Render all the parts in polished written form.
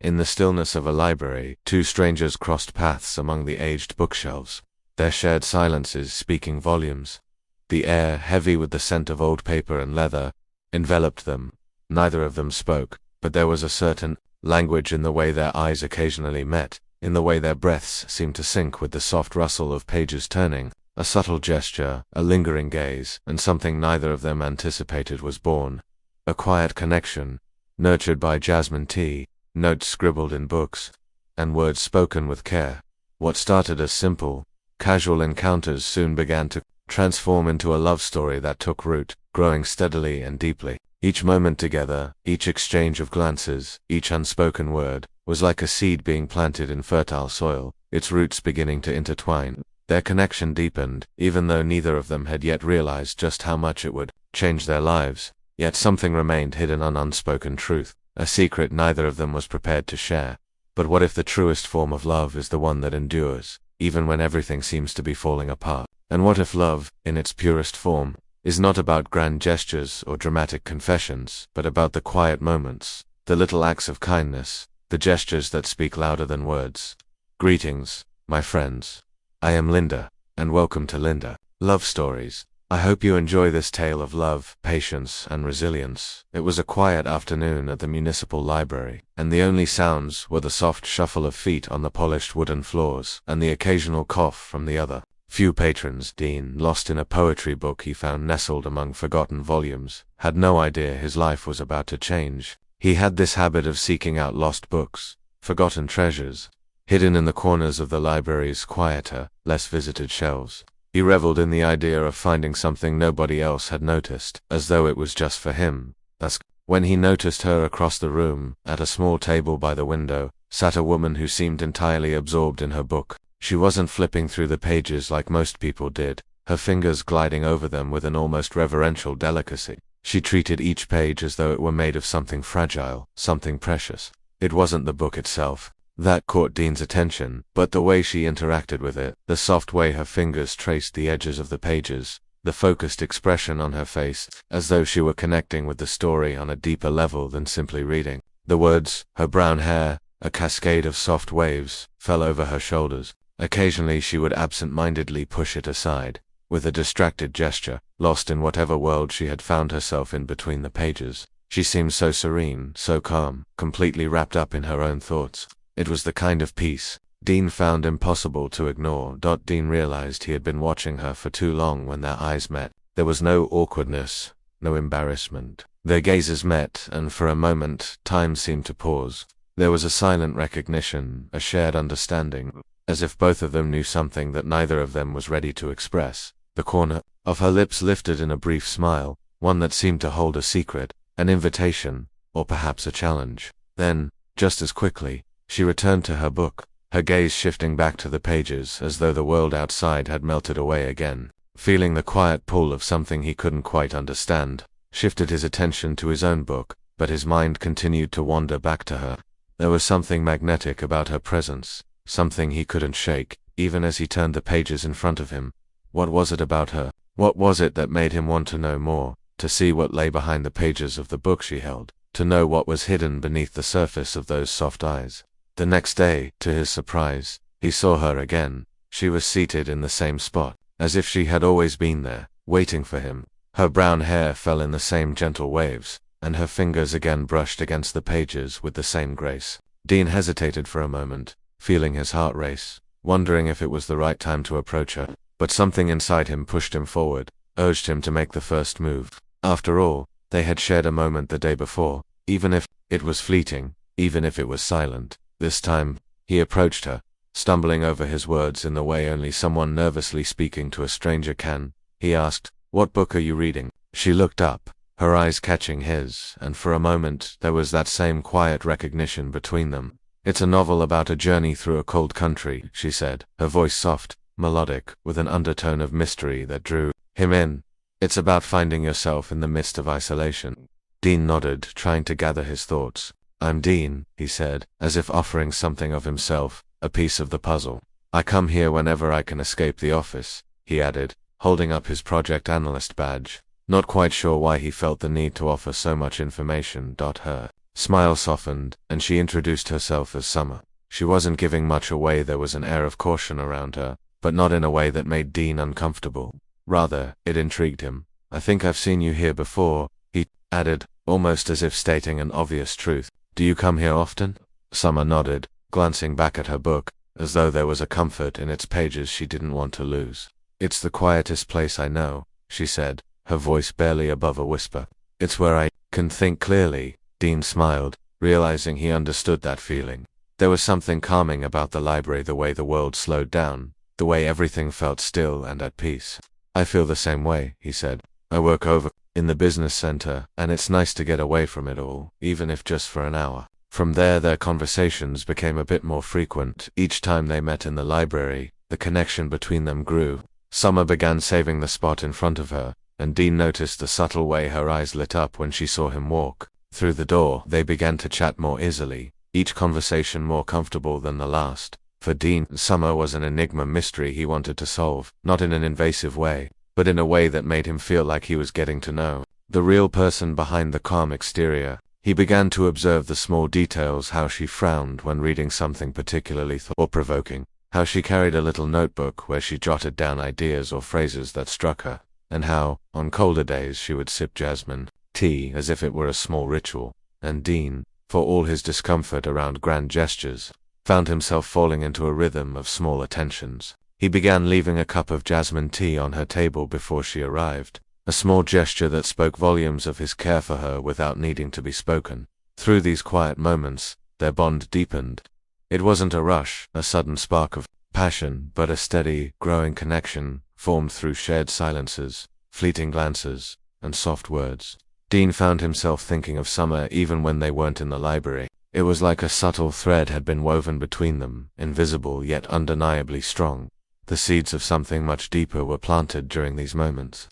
In the stillness of a library, two strangers crossed paths among the aged bookshelves, their shared silences speaking volumes. The air, heavy with the scent of old paper and leather, enveloped them. Neither of them spoke, but there was a certain language in the way their eyes occasionally met, in the way their breaths seemed to sync with the soft rustle of pages turning. A subtle gesture, a lingering gaze, and something neither of them anticipated was born. A quiet connection, nurtured by jasmine tea, notes scribbled in books, and words spoken with care. What started as simple, casual encounters soon began to transform into a love story that took root, growing steadily and deeply. Each moment together, each exchange of glances, each unspoken word, was like a seed being planted in fertile soil, its roots beginning to intertwine. Their connection deepened, even though neither of them had yet realized just how much it would change their lives. Yet something remained hidden, an unspoken truth, a secret neither of them was prepared to share. But what if the truest form of love is the one that endures, even when everything seems to be falling apart? And what if love, in its purest form, is not about grand gestures or dramatic confessions, but about the quiet moments, the little acts of kindness, the gestures that speak louder than words? Greetings, my friends. I am Linda, and welcome to Linda Love Stories. I hope you enjoy this tale of love, patience, and resilience. It was a quiet afternoon at the municipal library, and the only sounds were the soft shuffle of feet on the polished wooden floors, and the occasional cough from the other few patrons. Dean, lost in a poetry book he found nestled among forgotten volumes, had no idea his life was about to change. He had this habit of seeking out lost books, forgotten treasures, hidden in the corners of the library's quieter, less visited shelves. He reveled in the idea of finding something nobody else had noticed, as though it was just for him. Thus, when he noticed her across the room, at a small table by the window, sat a woman who seemed entirely absorbed in her book. She wasn't flipping through the pages like most people did, her fingers gliding over them with an almost reverential delicacy. She treated each page as though it were made of something fragile, something precious. It wasn't the book itself that caught Dean's attention, but the way she interacted with it, the soft way her fingers traced the edges of the pages, the focused expression on her face, as though she were connecting with the story on a deeper level than simply reading. The words, her brown hair, a cascade of soft waves, fell over her shoulders. Occasionally she would absent-mindedly push it aside, with a distracted gesture, lost in whatever world she had found herself in between the pages. She seemed so serene, so calm, completely wrapped up in her own thoughts. It was the kind of peace Dean found impossible to ignore. Dean realized he had been watching her for too long when their eyes met. There was no awkwardness, no embarrassment. Their gazes met, and for a moment, time seemed to pause. There was a silent recognition, a shared understanding, as if both of them knew something that neither of them was ready to express. The corner of her lips lifted in a brief smile, one that seemed to hold a secret, an invitation, or perhaps a challenge. Then, just as quickly, she returned to her book, her gaze shifting back to the pages as though the world outside had melted away again. Feeling the quiet pull of something he couldn't quite understand, shifted his attention to his own book, but his mind continued to wander back to her. There was something magnetic about her presence, something he couldn't shake, even as he turned the pages in front of him. What was it about her? What was it that made him want to know more, to see what lay behind the pages of the book she held, to know what was hidden beneath the surface of those soft eyes? The next day, to his surprise, he saw her again. She was seated in the same spot, as if she had always been there, waiting for him. Her brown hair fell in the same gentle waves, and her fingers again brushed against the pages with the same grace. Dean hesitated for a moment, feeling his heart race, wondering if it was the right time to approach her, but something inside him pushed him forward, urged him to make the first move. After all, they had shared a moment the day before, even if it was fleeting, even if it was silent. This time, he approached her, stumbling over his words in the way only someone nervously speaking to a stranger can. He asked, "What book are you reading?" She looked up, her eyes catching his, and for a moment there was that same quiet recognition between them. "It's a novel about a journey through a cold country," she said, her voice soft, melodic, with an undertone of mystery that drew him in. "It's about finding yourself in the midst of isolation." Dean nodded, trying to gather his thoughts. "I'm Dean," he said, as if offering something of himself, a piece of the puzzle. "I come here whenever I can escape the office," he added, holding up his project analyst badge, not quite sure why he felt the need to offer so much information. Her smile softened, and she introduced herself as Summer. She wasn't giving much away. There was an air of caution around her, but not in a way that made Dean uncomfortable. Rather, it intrigued him. "I think I've seen you here before," he added, almost as if stating an obvious truth. "Do you come here often?" Summer nodded, glancing back at her book, as though there was a comfort in its pages she didn't want to lose. "It's the quietest place I know," she said, her voice barely above a whisper. "It's where I can think clearly." Dean smiled, realizing he understood that feeling. There was something calming about the library, the way the world slowed down, the way everything felt still and at peace. "I feel the same way," he said. "I work over in the business center, and it's nice to get away from it all, even if just for an hour." From there, their conversations became a bit more frequent. Each time they met in the library, the connection between them grew. Summer began saving the spot in front of her, and Dean noticed the subtle way her eyes lit up when she saw him walk through the door. They began to chat more easily, each conversation more comfortable than the last. For Dean, Summer was an enigma mystery he wanted to solve, not in an invasive way, but in a way that made him feel like he was getting to know the real person behind the calm exterior. He began to observe the small details: how she frowned when reading something particularly thought-provoking, how she carried a little notebook where she jotted down ideas or phrases that struck her, and how, on colder days, she would sip jasmine tea as if it were a small ritual. And Dean, for all his discomfort around grand gestures, found himself falling into a rhythm of small attentions. He began leaving a cup of jasmine tea on her table before she arrived, a small gesture that spoke volumes of his care for her without needing to be spoken. Through these quiet moments, their bond deepened. It wasn't a rush, a sudden spark of passion, but a steady, growing connection formed through shared silences, fleeting glances, and soft words. Dean found himself thinking of Summer even when they weren't in the library. It was like a subtle thread had been woven between them, invisible yet undeniably strong. The seeds of something much deeper were planted during these moments.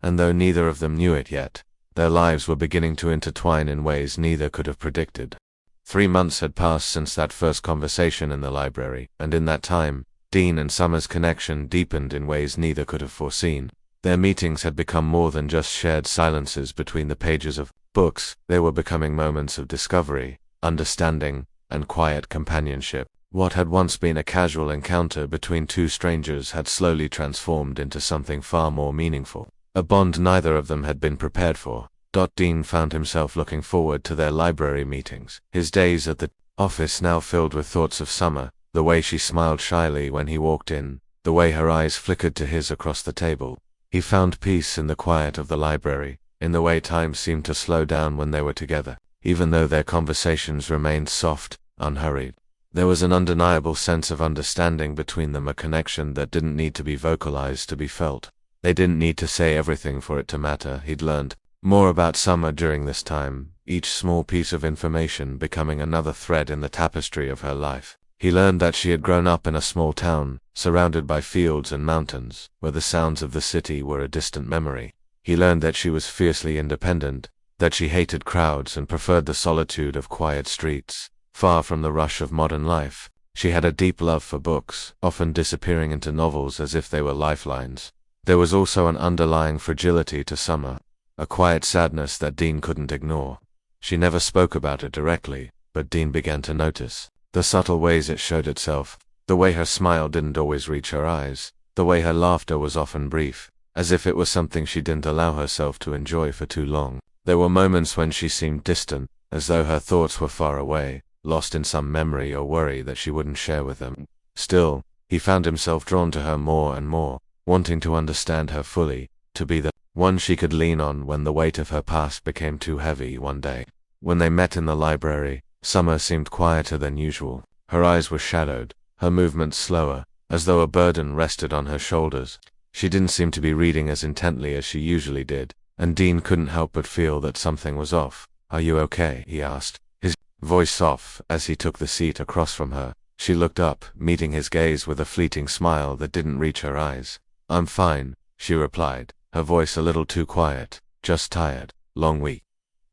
And though neither of them knew it yet, their lives were beginning to intertwine in ways neither could have predicted. 3 months had passed since that first conversation in the library, and in that time, Dean and Summer's connection deepened in ways neither could have foreseen. Their meetings had become more than just shared silences between the pages of books. They were becoming moments of discovery, understanding, and quiet companionship. What had once been a casual encounter between two strangers had slowly transformed into something far more meaningful, a bond neither of them had been prepared for. Dean found himself looking forward to their library meetings, his days at the office now filled with thoughts of Summer, the way she smiled shyly when he walked in, the way her eyes flickered to his across the table. He found peace in the quiet of the library, in the way time seemed to slow down when they were together, even though their conversations remained soft, unhurried. There was an undeniable sense of understanding between them, a connection that didn't need to be vocalized to be felt. They didn't need to say everything for it to matter. He'd learned more about Summer during this time, each small piece of information becoming another thread in the tapestry of her life. He learned that she had grown up in a small town, surrounded by fields and mountains, where the sounds of the city were a distant memory. He learned that she was fiercely independent, that she hated crowds and preferred the solitude of quiet streets, far from the rush of modern life. She had a deep love for books, often disappearing into novels as if they were lifelines. There was also an underlying fragility to Summer, a quiet sadness that Dean couldn't ignore. She never spoke about it directly, but Dean began to notice the subtle ways it showed itself, the way her smile didn't always reach her eyes, the way her laughter was often brief, as if it was something she didn't allow herself to enjoy for too long. There were moments when she seemed distant, as though her thoughts were far away, lost in some memory or worry that she wouldn't share with them. Still, he found himself drawn to her more and more, wanting to understand her fully, to be the one she could lean on when the weight of her past became too heavy. One day, when they met in the library, Summer seemed quieter than usual. Her eyes were shadowed, her movements slower, as though a burden rested on her shoulders. She didn't seem to be reading as intently as she usually did, and Dean couldn't help but feel that something was off. "Are you okay?" he asked, his voice soft as he took the seat across from her. She looked up, meeting his gaze with a fleeting smile that didn't reach her eyes. "I'm fine," she replied, her voice a little too quiet. "Just tired. Long week."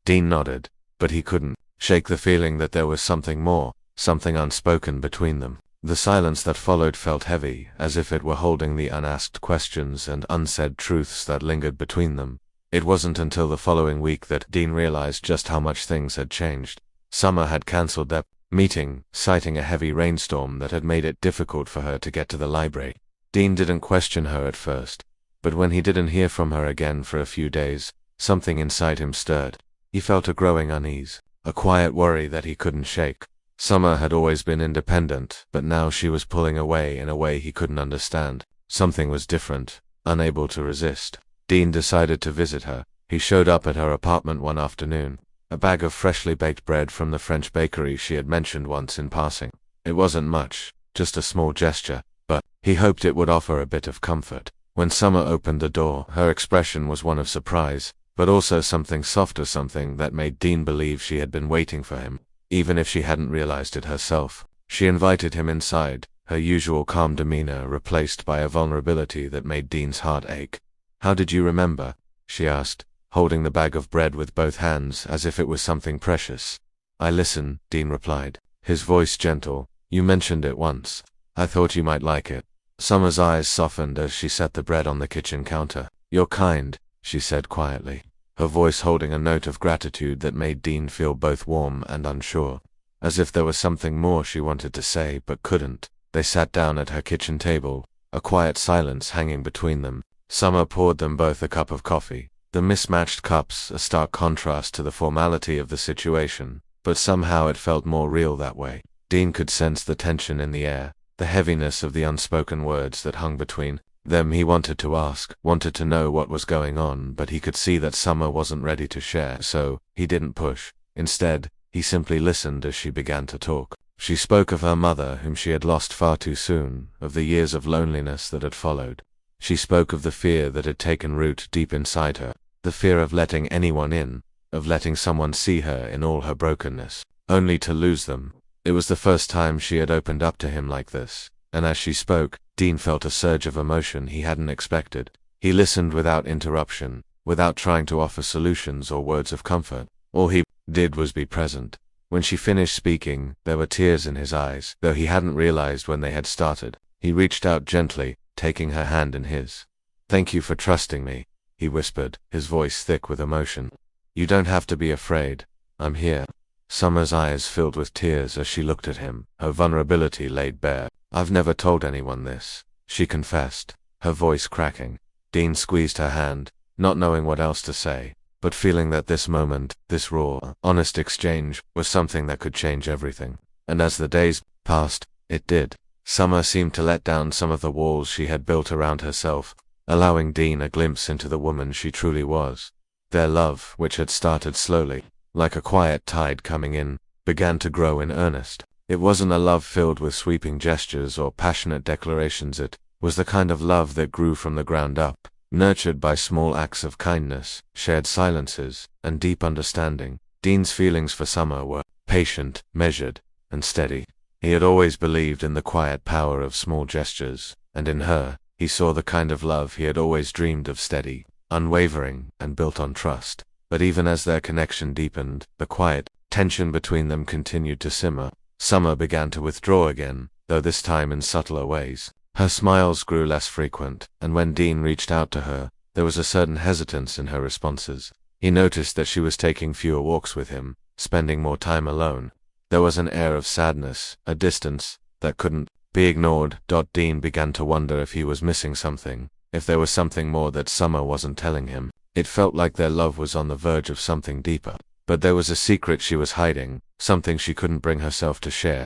Dean nodded, but he couldn't shake the feeling that there was something more, something unspoken between them. The silence that followed felt heavy, as if it were holding the unasked questions and unsaid truths that lingered between them. It wasn't until the following week that Dean realized just how much things had changed. Summer had cancelled their meeting, citing a heavy rainstorm that had made it difficult for her to get to the library. Dean didn't question her at first, but when he didn't hear from her again for a few days, something inside him stirred. He felt a growing unease, a quiet worry that he couldn't shake. Summer had always been independent, but now she was pulling away in a way he couldn't understand. Something was different, unable to resist. Dean decided to visit her. He showed up at her apartment one afternoon, a bag of freshly baked bread from the French bakery she had mentioned once in passing. It wasn't much, just a small gesture, but he hoped it would offer a bit of comfort. When Summer opened the door, her expression was one of surprise, but also something softer, something that made Dean believe she had been waiting for him, even if she hadn't realized it herself. She invited him inside, her usual calm demeanor replaced by a vulnerability that made Dean's heart ache. "How did you remember?" she asked, holding the bag of bread with both hands as if it was something precious. "I listen," Dean replied, his voice gentle. "You mentioned it once. I thought you might like it." Summer's eyes softened as she set the bread on the kitchen counter. "You're kind," she said quietly, her voice holding a note of gratitude that made Dean feel both warm and unsure, as if there was something more she wanted to say but couldn't. They sat down at her kitchen table, a quiet silence hanging between them. Summer poured them both a cup of coffee, the mismatched cups a stark contrast to the formality of the situation, but somehow it felt more real that way. Dean could sense the tension in the air, the heaviness of the unspoken words that hung between them. He wanted to ask, wanted to know what was going on, but he could see that Summer wasn't ready to share, so he didn't push. Instead, he simply listened as she began to talk. She spoke of her mother, whom she had lost far too soon, of the years of loneliness that had followed. She spoke of the fear that had taken root deep inside her, the fear of letting anyone in, of letting someone see her in all her brokenness, only to lose them. It was the first time she had opened up to him like this, and as she spoke, Dean felt a surge of emotion he hadn't expected. He listened without interruption, without trying to offer solutions or words of comfort. All he did was be present. When she finished speaking, there were tears in his eyes, though he hadn't realized when they had started. He reached out gently, taking her hand in his. "Thank you for trusting me," he whispered, his voice thick with emotion. "You don't have to be afraid. I'm here." Summer's eyes filled with tears as she looked at him, her vulnerability laid bare. "I've never told anyone this," she confessed, her voice cracking. Dean squeezed her hand, not knowing what else to say, but feeling that this moment, this raw, honest exchange, was something that could change everything. And as the days passed, it did. Summer seemed to let down some of the walls she had built around herself, allowing Dean a glimpse into the woman she truly was. Their love, which had started slowly, like a quiet tide coming in, began to grow in earnest. It wasn't a love filled with sweeping gestures or passionate declarations. It was the kind of love that grew from the ground up, nurtured by small acts of kindness, shared silences, and deep understanding. Dean's feelings for Summer were patient, measured, and steady. He had always believed in the quiet power of small gestures, and in her, he saw the kind of love he had always dreamed of, steady, unwavering, and built on trust. But even as their connection deepened, the quiet tension between them continued to simmer. Summer began to withdraw again, though this time in subtler ways. Her smiles grew less frequent, and when Dean reached out to her, there was a certain hesitance in her responses. He noticed that she was taking fewer walks with him, spending more time alone. There was an air of sadness, a distance, that couldn't be ignored. Dean began to wonder if he was missing something, if there was something more that Summer wasn't telling him. It felt like their love was on the verge of something deeper, but there was a secret she was hiding, something she couldn't bring herself to share.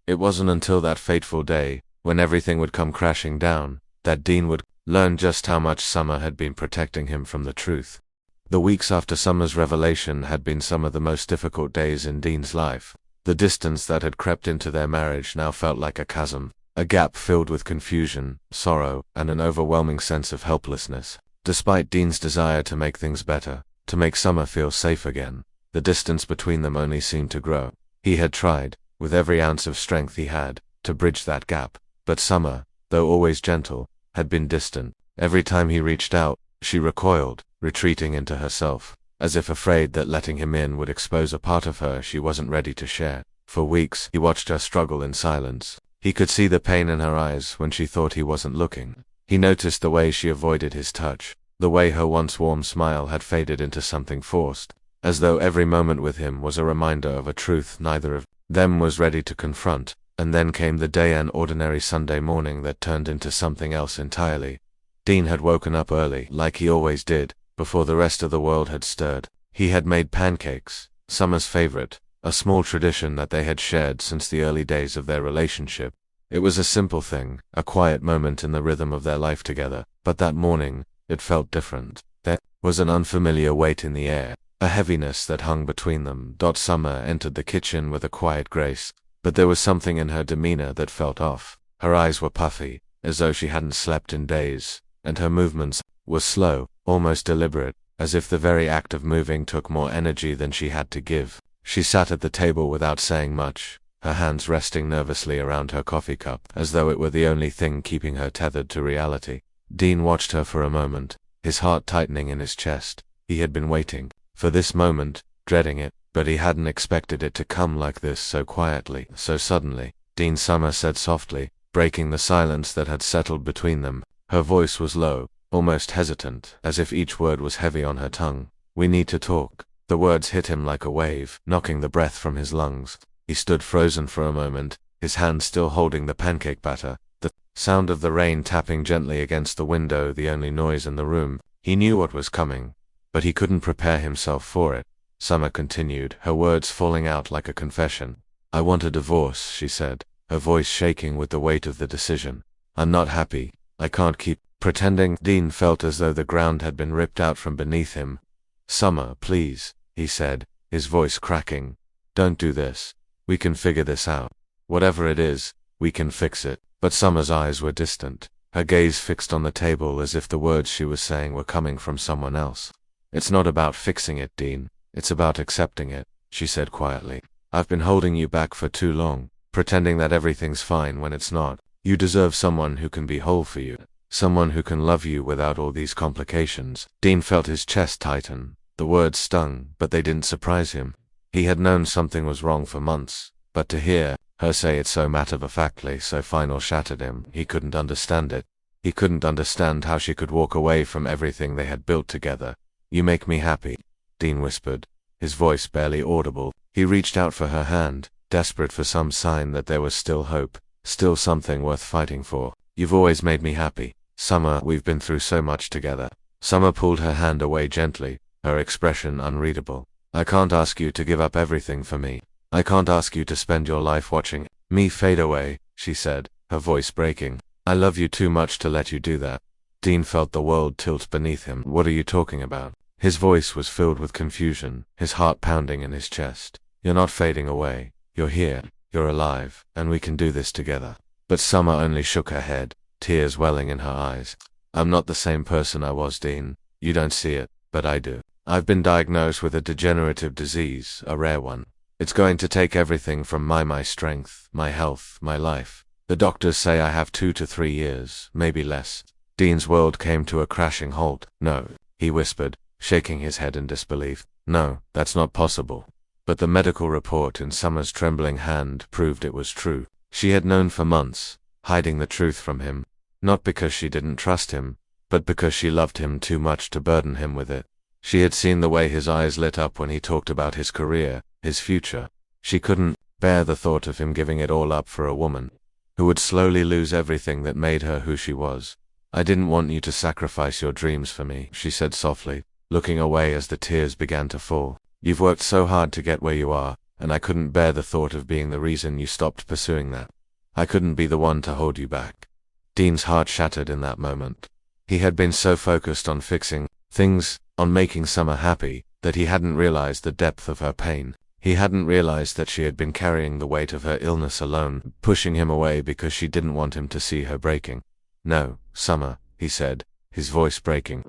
It wasn't until that fateful day, when everything would come crashing down, that Dean would learn just how much Summer had been protecting him from the truth. The weeks after Summer's revelation had been some of the most difficult days in Dean's life. The distance that had crept into their marriage now felt like a chasm, a gap filled with confusion, sorrow, and an overwhelming sense of helplessness. Despite Dean's desire to make things better, to make Summer feel safe again, the distance between them only seemed to grow. He had tried, with every ounce of strength he had, to bridge that gap, but Summer, though always gentle, had been distant. Every time he reached out, she recoiled, retreating into herself, as if afraid that letting him in would expose a part of her she wasn't ready to share. For weeks, he watched her struggle in silence. He could see the pain in her eyes when she thought he wasn't looking. He noticed the way she avoided his touch, the way her once warm smile had faded into something forced. as though every moment with him was a reminder of a truth neither of them was ready to confront. And then came the day, an ordinary Sunday morning that turned into something else entirely. Dean had woken up early, like he always did, before the rest of the world had stirred. He had made pancakes, Summer's favorite, a small tradition that they had shared since the early days of their relationship. It was a simple thing, a quiet moment in the rhythm of their life together, but that morning, it felt different. There was an unfamiliar weight in the air, a heaviness that hung between them. Summer entered the kitchen with a quiet grace, but there was something in her demeanor that felt off. Her eyes were puffy, as though she hadn't slept in days, and her movements were slow, almost deliberate, as if the very act of moving took more energy than she had to give. She sat at the table without saying much, her hands resting nervously around her coffee cup, as though it were the only thing keeping her tethered to reality. Dean watched her for a moment, his heart tightening in his chest. He had been waiting for this moment, dreading it, but he hadn't expected it to come like this, so quietly, so suddenly. Dean, Summer said softly, breaking the silence that had settled between them. Her voice was low, almost hesitant, as if each word was heavy on her tongue. "We need to talk." The words hit him like a wave, knocking the breath from his lungs. He stood frozen for a moment, his hand still holding the pancake batter, the sound of the rain tapping gently against the window the only noise in the room. He knew what was coming, but he couldn't prepare himself for it. Summer continued, her words falling out like a confession. "I want a divorce," she said, her voice shaking with the weight of the decision. "I'm not happy. I can't keep pretending." Dean felt as though the ground had been ripped out from beneath him. "Summer, please," he said, his voice cracking. "Don't do this. We can figure this out. Whatever it is, we can fix it." But Summer's eyes were distant, her gaze fixed on the table as if the words she was saying were coming from someone else. "It's not about fixing it, Dean. It's about accepting it," she said quietly. "I've been holding you back for too long, pretending that everything's fine when it's not. You deserve someone who can be whole for you, someone who can love you without all these complications." Dean felt his chest tighten. The words stung, but they didn't surprise him. He had known something was wrong for months, but to hear her say it so matter-of-factly, so final, shattered him. He couldn't understand it. He couldn't understand how she could walk away from everything they had built together. "You make me happy," Dean whispered, his voice barely audible. He reached out for her hand, desperate for some sign that there was still hope, still something worth fighting for. "You've always made me happy, Summer. We've been through so much together." Summer pulled her hand away gently, her expression unreadable. "I can't ask you to give up everything for me. I can't ask you to spend your life watching me fade away," she said, her voice breaking. "I love you too much to let you do that." Dean felt the world tilt beneath him. "What are you talking about?" His voice was filled with confusion, his heart pounding in his chest. "You're not fading away. You're here, you're alive, and we can do this together." But Summer only shook her head, tears welling in her eyes. "I'm not the same person I was, Dean. You don't see it, but I do. I've been diagnosed with a degenerative disease, a rare one. It's going to take everything from my strength, my health, my life. The doctors say I have 2 to 3 years, maybe less." Dean's world came to a crashing halt. "No," he whispered, shaking his head in disbelief. "No, that's not possible." But the medical report in Summer's trembling hand proved it was true. She had known for months, hiding the truth from him, not because she didn't trust him, but because she loved him too much to burden him with it. She had seen the way his eyes lit up when he talked about his career, his future. She couldn't bear the thought of him giving it all up for a woman who would slowly lose everything that made her who she was. "I didn't want you to sacrifice your dreams for me," she said softly, looking away as the tears began to fall. "You've worked so hard to get where you are, and I couldn't bear the thought of being the reason you stopped pursuing that. I couldn't be the one to hold you back." Dean's heart shattered in that moment. He had been so focused on fixing things, on making Summer happy, that he hadn't realized the depth of her pain. He hadn't realized that she had been carrying the weight of her illness alone, pushing him away because she didn't want him to see her breaking. "No, Summer," he said, his voice breaking.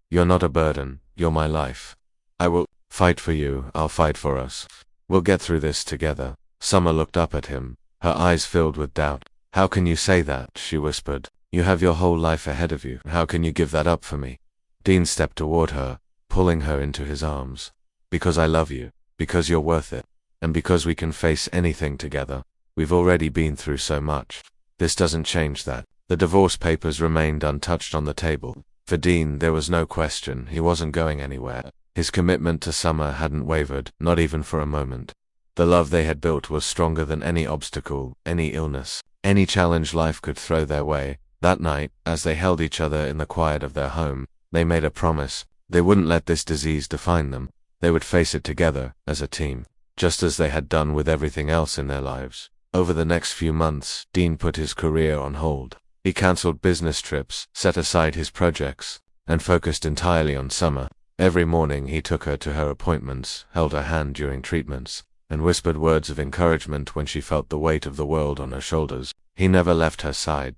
"You're not a burden, you're my life. I will fight for you, I'll fight for us. We'll get through this together." Summer looked up at him, her eyes filled with doubt. "How can you say that?" she whispered. "You have your whole life ahead of you. How can you give that up for me?" Dean stepped toward her, pulling her into his arms. "Because I love you, because you're worth it, and because we can face anything together. We've already been through so much. This doesn't change that." The divorce papers remained untouched on the table. For Dean, there was no question, he wasn't going anywhere. His commitment to Summer hadn't wavered, not even for a moment. The love they had built was stronger than any obstacle, any illness, any challenge life could throw their way. That night, as they held each other in the quiet of their home, they made a promise. They wouldn't let this disease define them. They would face it together, as a team, just as they had done with everything else in their lives. Over the next few months, Dean put his career on hold. He cancelled business trips, set aside his projects, and focused entirely on Summer. Every morning he took her to her appointments, held her hand during treatments, and whispered words of encouragement when she felt the weight of the world on her shoulders. He never left her side.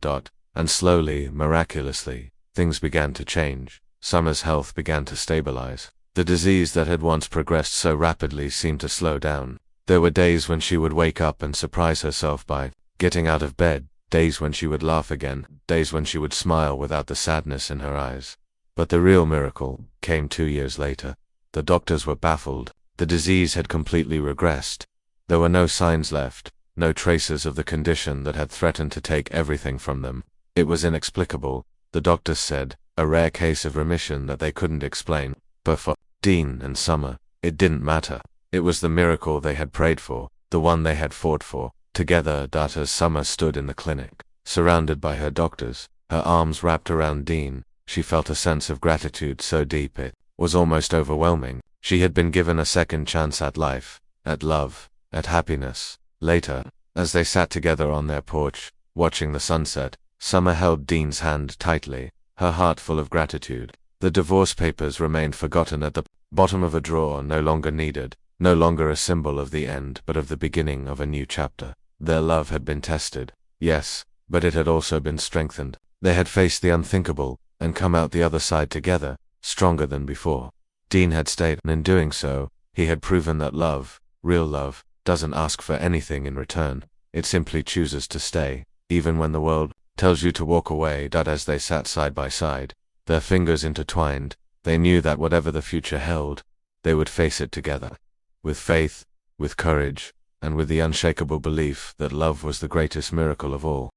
And slowly, miraculously, things began to change. Summer's health began to stabilize. The disease that had once progressed so rapidly seemed to slow down. There were days when she would wake up and surprise herself by getting out of bed, days when she would laugh again, days when she would smile without the sadness in her eyes. But the real miracle came 2 years later. The doctors were baffled. The disease had completely regressed. There were no signs left, no traces of the condition that had threatened to take everything from them. It was inexplicable, the doctors said, a rare case of remission that they couldn't explain. But for Dean and Summer, it didn't matter. It was the miracle they had prayed for, the one they had fought for. Together, as Summer stood in the clinic, surrounded by her doctors, her arms wrapped around Dean, she felt a sense of gratitude so deep it was almost overwhelming. She had been given a second chance at life, at love, at happiness. Later, as they sat together on their porch, watching the sunset, Summer held Dean's hand tightly, her heart full of gratitude. The divorce papers remained forgotten at the bottom of a drawer, no longer needed, no longer a symbol of the end but of the beginning of a new chapter. Their love had been tested, yes, but it had also been strengthened. They had faced the unthinkable, and come out the other side together, stronger than before. Dean had stayed, and in doing so, he had proven that love, real love, doesn't ask for anything in return. It simply chooses to stay, even when the world tells you to walk away. As they sat side by side, their fingers intertwined, they knew that whatever the future held, they would face it together. With faith, with courage, and with the unshakable belief that love was the greatest miracle of all.